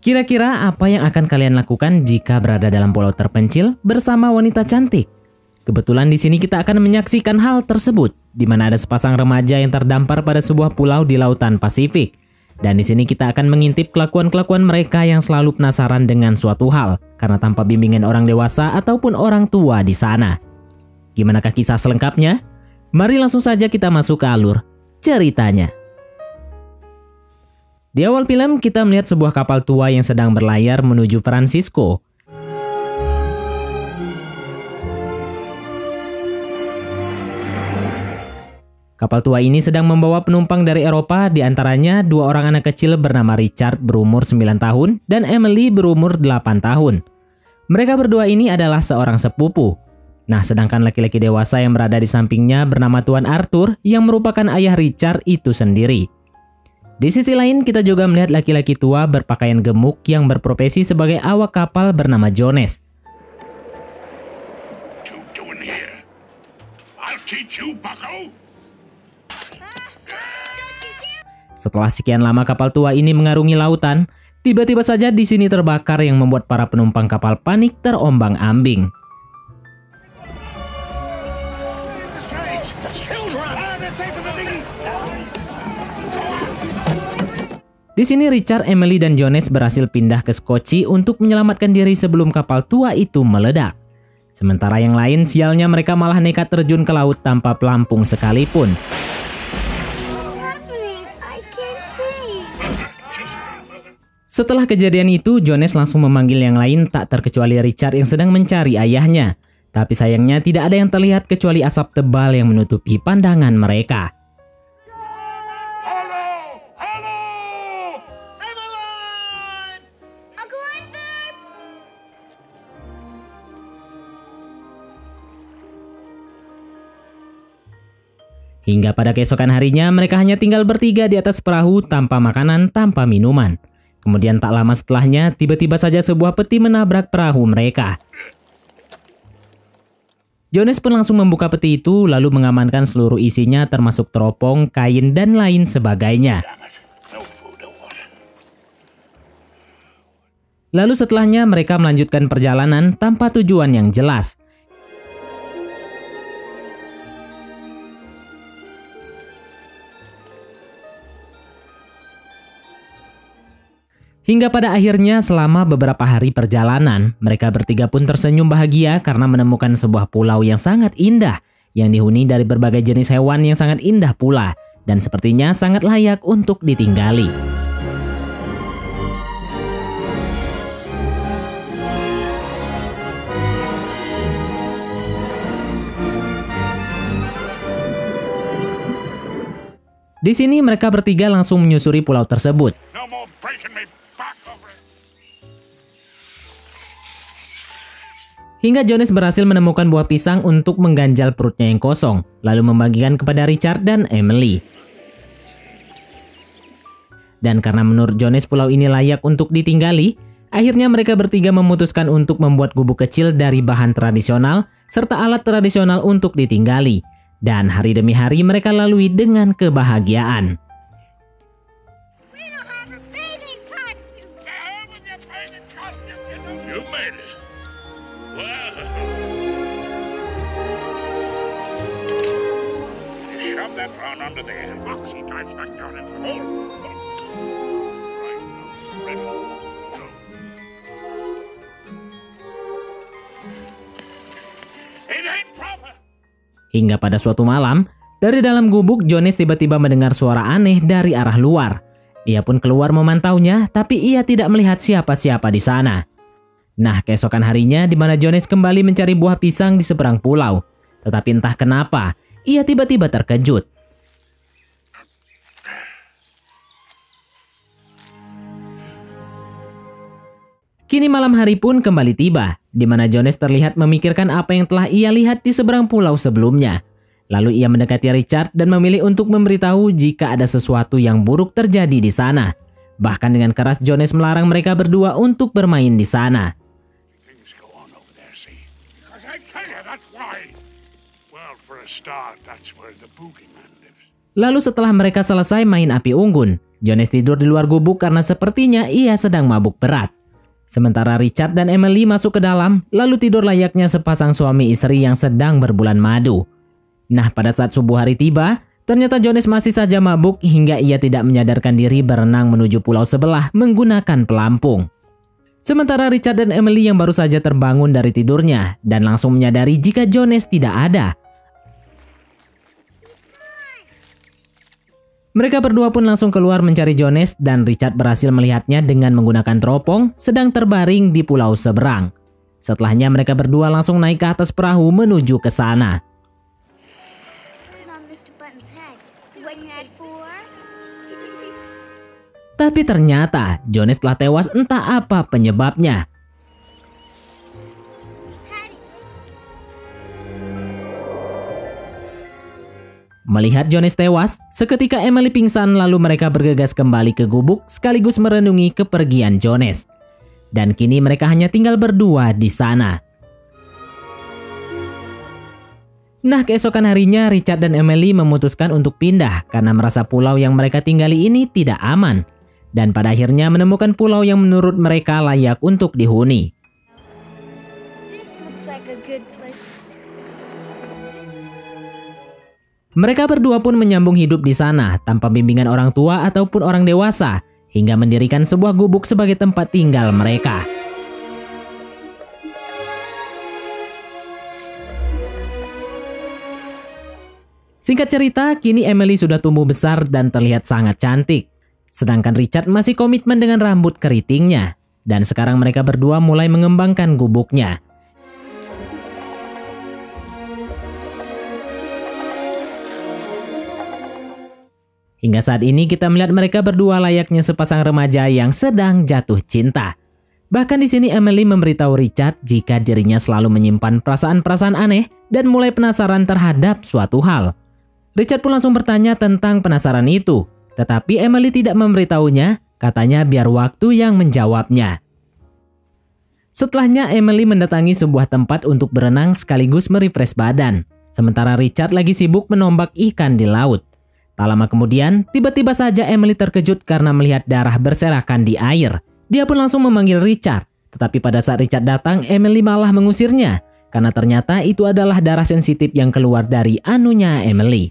Kira-kira apa yang akan kalian lakukan jika berada dalam pulau terpencil bersama wanita cantik? Kebetulan di sini kita akan menyaksikan hal tersebut, di mana ada sepasang remaja yang terdampar pada sebuah pulau di lautan Pasifik. Dan di sini kita akan mengintip kelakuan-kelakuan mereka yang selalu penasaran dengan suatu hal, karena tanpa bimbingan orang dewasa ataupun orang tua di sana. Gimanakah kisah selengkapnya? Mari langsung saja kita masuk ke alur ceritanya. Di awal film kita melihat sebuah kapal tua yang sedang berlayar menuju Francisco. Kapal tua ini sedang membawa penumpang dari Eropa, di antaranya dua orang anak kecil bernama Richard berumur 9 tahun dan Emily berumur 8 tahun. Mereka berdua ini adalah seorang sepupu. Nah, sedangkan laki-laki dewasa yang berada di sampingnya bernama Tuan Arthur yang merupakan ayah Richard itu sendiri. Di sisi lain, kita juga melihat laki-laki tua berpakaian gemuk yang berprofesi sebagai awak kapal bernama Jones. Setelah sekian lama kapal tua ini mengarungi lautan, tiba-tiba saja di sini terbakar yang membuat para penumpang kapal panik terombang-ambing. Di sini Richard, Emily, dan Jones berhasil pindah ke Skocie untuk menyelamatkan diri sebelum kapal tua itu meledak. Sementara yang lain, sialnya mereka malah nekat terjun ke laut tanpa pelampung sekalipun. Setelah kejadian itu, Jones langsung memanggil yang lain tak terkecuali Richard yang sedang mencari ayahnya. Tapi sayangnya tidak ada yang terlihat kecuali asap tebal yang menutupi pandangan mereka. Hingga pada keesokan harinya mereka hanya tinggal bertiga di atas perahu tanpa makanan, tanpa minuman. Kemudian tak lama setelahnya tiba-tiba saja sebuah peti menabrak perahu mereka. Jones pun langsung membuka peti itu lalu mengamankan seluruh isinya termasuk teropong, kain, dan lain sebagainya. Lalu setelahnya mereka melanjutkan perjalanan tanpa tujuan yang jelas. Hingga pada akhirnya selama beberapa hari perjalanan, mereka bertiga pun tersenyum bahagia karena menemukan sebuah pulau yang sangat indah, yang dihuni dari berbagai jenis hewan yang sangat indah pula, dan sepertinya sangat layak untuk ditinggali. Di sini mereka bertiga langsung menyusuri pulau tersebut. Hingga Jones berhasil menemukan buah pisang untuk mengganjal perutnya yang kosong, lalu membagikan kepada Richard dan Emily. Dan karena menurut Jones pulau ini layak untuk ditinggali, akhirnya mereka bertiga memutuskan untuk membuat gubuk kecil dari bahan tradisional serta alat tradisional untuk ditinggali. Dan hari demi hari mereka lalui dengan kebahagiaan. Hingga pada suatu malam, dari dalam gubuk Jones tiba-tiba mendengar suara aneh dari arah luar. Ia pun keluar memantaunya, tapi ia tidak melihat siapa-siapa di sana. Nah, keesokan harinya di mana Jones kembali mencari buah pisang di seberang pulau. Tetapi entah kenapa, ia tiba-tiba terkejut. Kini malam hari pun kembali tiba, di mana Jones terlihat memikirkan apa yang telah ia lihat di seberang pulau sebelumnya. Lalu ia mendekati Richard dan memilih untuk memberitahu jika ada sesuatu yang buruk terjadi di sana. Bahkan dengan keras Jones melarang mereka berdua untuk bermain di sana. Lalu setelah mereka selesai main api unggun, Jones tidur di luar gubuk karena sepertinya ia sedang mabuk berat. Sementara Richard dan Emily masuk ke dalam, lalu tidur layaknya sepasang suami istri yang sedang berbulan madu. Nah, pada saat subuh hari tiba, ternyata Jones masih saja mabuk hingga ia tidak menyadarkan diri berenang menuju pulau sebelah menggunakan pelampung. Sementara Richard dan Emily yang baru saja terbangun dari tidurnya dan langsung menyadari jika Jones tidak ada. Mereka berdua pun langsung keluar mencari Jones dan Richard berhasil melihatnya dengan menggunakan teropong sedang terbaring di pulau seberang. Setelahnya mereka berdua langsung naik ke atas perahu menuju ke sana. Tapi ternyata Jones telah tewas entah apa penyebabnya. Melihat Jones tewas, seketika Emily pingsan lalu mereka bergegas kembali ke gubuk sekaligus merenungi kepergian Jones. Dan kini mereka hanya tinggal berdua di sana. Nah, keesokan harinya Richard dan Emily memutuskan untuk pindah karena merasa pulau yang mereka tinggali ini tidak aman. Dan pada akhirnya menemukan pulau yang menurut mereka layak untuk dihuni. Mereka berdua pun menyambung hidup di sana tanpa bimbingan orang tua ataupun orang dewasa hingga mendirikan sebuah gubuk sebagai tempat tinggal mereka. Singkat cerita, kini Emily sudah tumbuh besar dan terlihat sangat cantik. Sedangkan Richard masih komitmen dengan rambut keritingnya. Dan sekarang mereka berdua mulai mengembangkan gubuknya. Hingga saat ini kita melihat mereka berdua layaknya sepasang remaja yang sedang jatuh cinta. Bahkan di sini Emily memberitahu Richard jika dirinya selalu menyimpan perasaan-perasaan aneh dan mulai penasaran terhadap suatu hal. Richard pun langsung bertanya tentang penasaran itu, tetapi Emily tidak memberitahunya, katanya biar waktu yang menjawabnya. Setelahnya Emily mendatangi sebuah tempat untuk berenang sekaligus merefresh badan, sementara Richard lagi sibuk menombak ikan di laut. Tak lama kemudian, tiba-tiba saja Emily terkejut karena melihat darah berserakan di air. Dia pun langsung memanggil Richard. Tetapi pada saat Richard datang, Emily malah mengusirnya. Karena ternyata itu adalah darah sensitif yang keluar dari anunya Emily.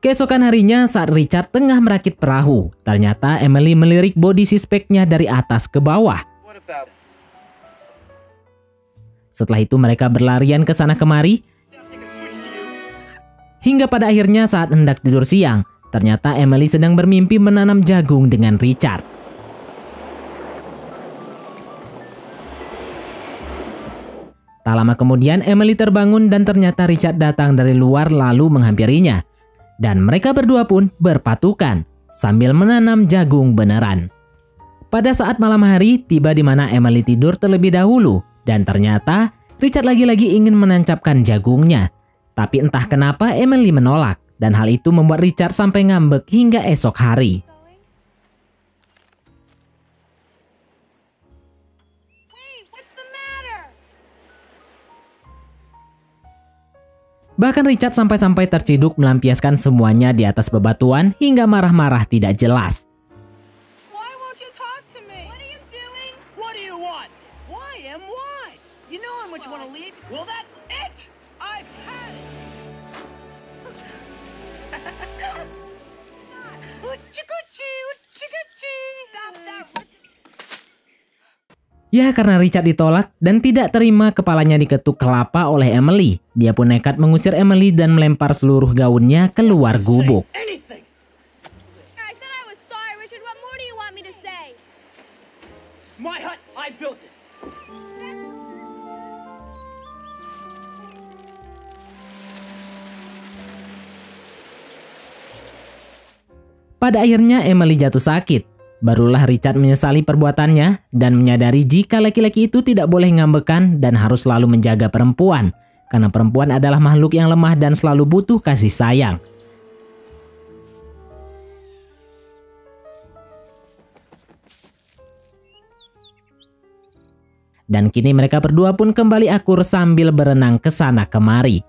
Keesokan harinya saat Richard tengah merakit perahu, ternyata Emily melirik body suspect-nya dari atas ke bawah. Setelah itu mereka berlarian ke sana kemari. Hingga pada akhirnya saat hendak tidur siang, ternyata Emily sedang bermimpi menanam jagung dengan Richard. Tak lama kemudian Emily terbangun dan ternyata Richard datang dari luar lalu menghampirinya. Dan mereka berdua pun berpatukan sambil menanam jagung beneran. Pada saat malam hari tiba di mana Emily tidur terlebih dahulu dan ternyata Richard lagi-lagi ingin menancapkan jagungnya. Tapi entah kenapa Emily menolak dan hal itu membuat Richard sampai ngambek hingga esok hari. Bahkan Richard sampai-sampai terciduk melampiaskan semuanya di atas bebatuan hingga marah-marah tidak jelas. Ya, karena Richard ditolak dan tidak terima kepalanya diketuk kelapa oleh Emily. Dia pun nekat mengusir Emily dan melempar seluruh gaunnya keluar gubuk. Pada akhirnya Emily jatuh sakit. Barulah Richard menyesali perbuatannya dan menyadari jika laki-laki itu tidak boleh ngambekan dan harus selalu menjaga perempuan. Karena perempuan adalah makhluk yang lemah dan selalu butuh kasih sayang. Dan kini mereka berdua pun kembali akur sambil berenang ke sana kemari.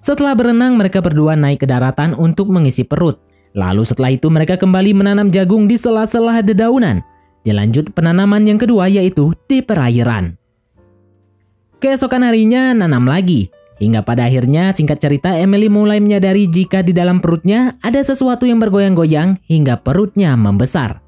Setelah berenang, mereka berdua naik ke daratan untuk mengisi perut. Lalu setelah itu mereka kembali menanam jagung di sela-sela dedaunan. Dilanjut penanaman yang kedua yaitu di perairan. Keesokan harinya nanam lagi. Hingga pada akhirnya singkat cerita Emily mulai menyadari jika di dalam perutnya ada sesuatu yang bergoyang-goyang hingga perutnya membesar.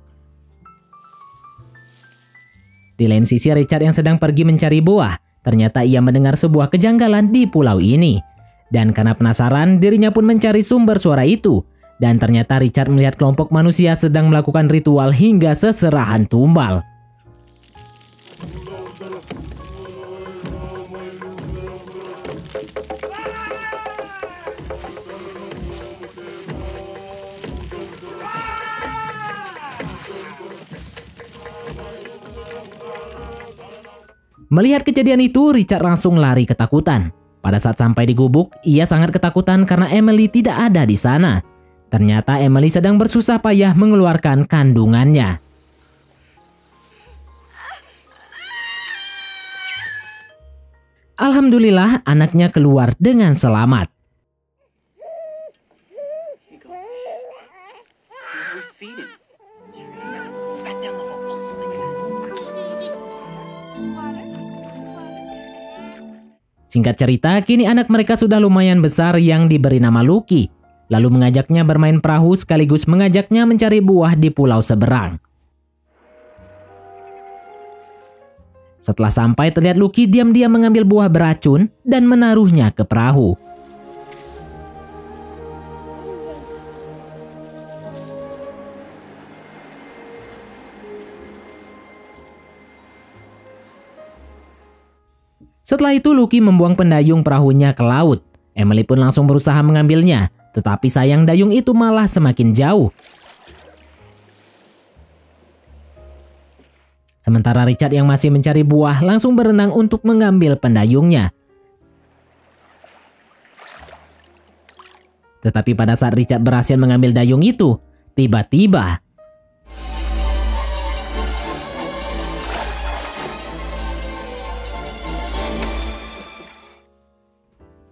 Di lain sisi Richard yang sedang pergi mencari buah, ternyata ia mendengar sebuah kejanggalan di pulau ini. Dan karena penasaran, dirinya pun mencari sumber suara itu. Dan ternyata Richard melihat kelompok manusia sedang melakukan ritual hingga seserahan tumbal. Melihat kejadian itu, Richard langsung lari ketakutan. Pada saat sampai di gubuk, ia sangat ketakutan karena Emily tidak ada di sana. Ternyata Emily sedang bersusah payah mengeluarkan kandungannya. Alhamdulillah, anaknya keluar dengan selamat. Singkat cerita, kini anak mereka sudah lumayan besar yang diberi nama Lucky. Lalu mengajaknya bermain perahu sekaligus mengajaknya mencari buah di pulau seberang. Setelah sampai, terlihat Lucky diam-diam mengambil buah beracun dan menaruhnya ke perahu. Setelah itu Lucky membuang pendayung perahunya ke laut. Emily pun langsung berusaha mengambilnya, tetapi sayang dayung itu malah semakin jauh. Sementara Richard yang masih mencari buah langsung berenang untuk mengambil pendayungnya. Tetapi pada saat Richard berhasil mengambil dayung itu, tiba-tiba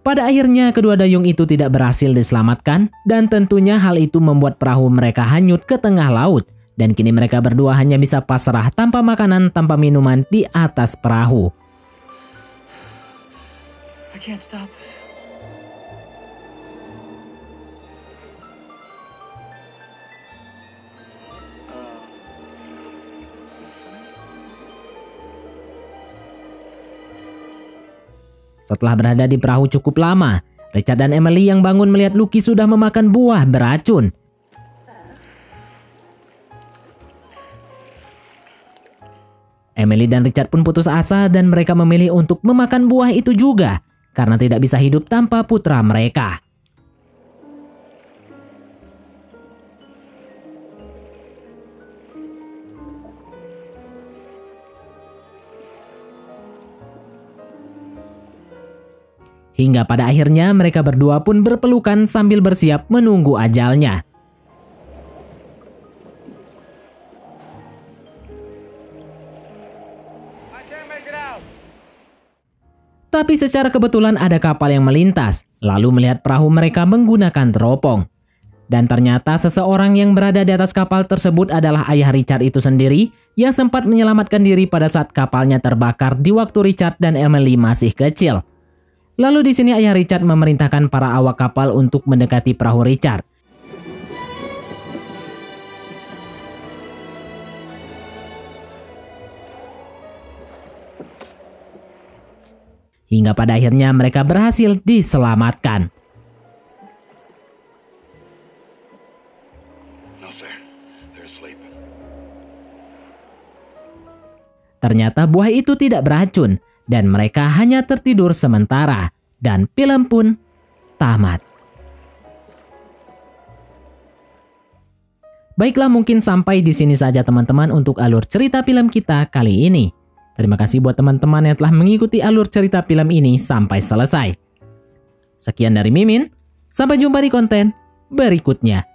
pada akhirnya kedua dayung itu tidak berhasil diselamatkan dan tentunya hal itu membuat perahu mereka hanyut ke tengah laut dan kini mereka berdua hanya bisa pasrah tanpa makanan, tanpa minuman di atas perahu. I can't stop this. Setelah berada di perahu cukup lama, Richard dan Emily yang bangun melihat Lucky sudah memakan buah beracun. Emily dan Richard pun putus asa dan mereka memilih untuk memakan buah itu juga karena tidak bisa hidup tanpa putra mereka. Hingga pada akhirnya mereka berdua pun berpelukan sambil bersiap menunggu ajalnya. Tapi secara kebetulan ada kapal yang melintas, lalu melihat perahu mereka menggunakan teropong. Dan ternyata seseorang yang berada di atas kapal tersebut adalah ayah Richard itu sendiri yang sempat menyelamatkan diri pada saat kapalnya terbakar di waktu Richard dan Emily masih kecil. Lalu di sini ayah Richard memerintahkan para awak kapal untuk mendekati perahu Richard. Hingga pada akhirnya mereka berhasil diselamatkan. Ternyata buah itu tidak beracun. Dan mereka hanya tertidur sementara. Dan film pun tamat. Baiklah, mungkin sampai di sini saja teman-teman untuk alur cerita film kita kali ini. Terima kasih buat teman-teman yang telah mengikuti alur cerita film ini sampai selesai. Sekian dari Mimin. Sampai jumpa di konten berikutnya.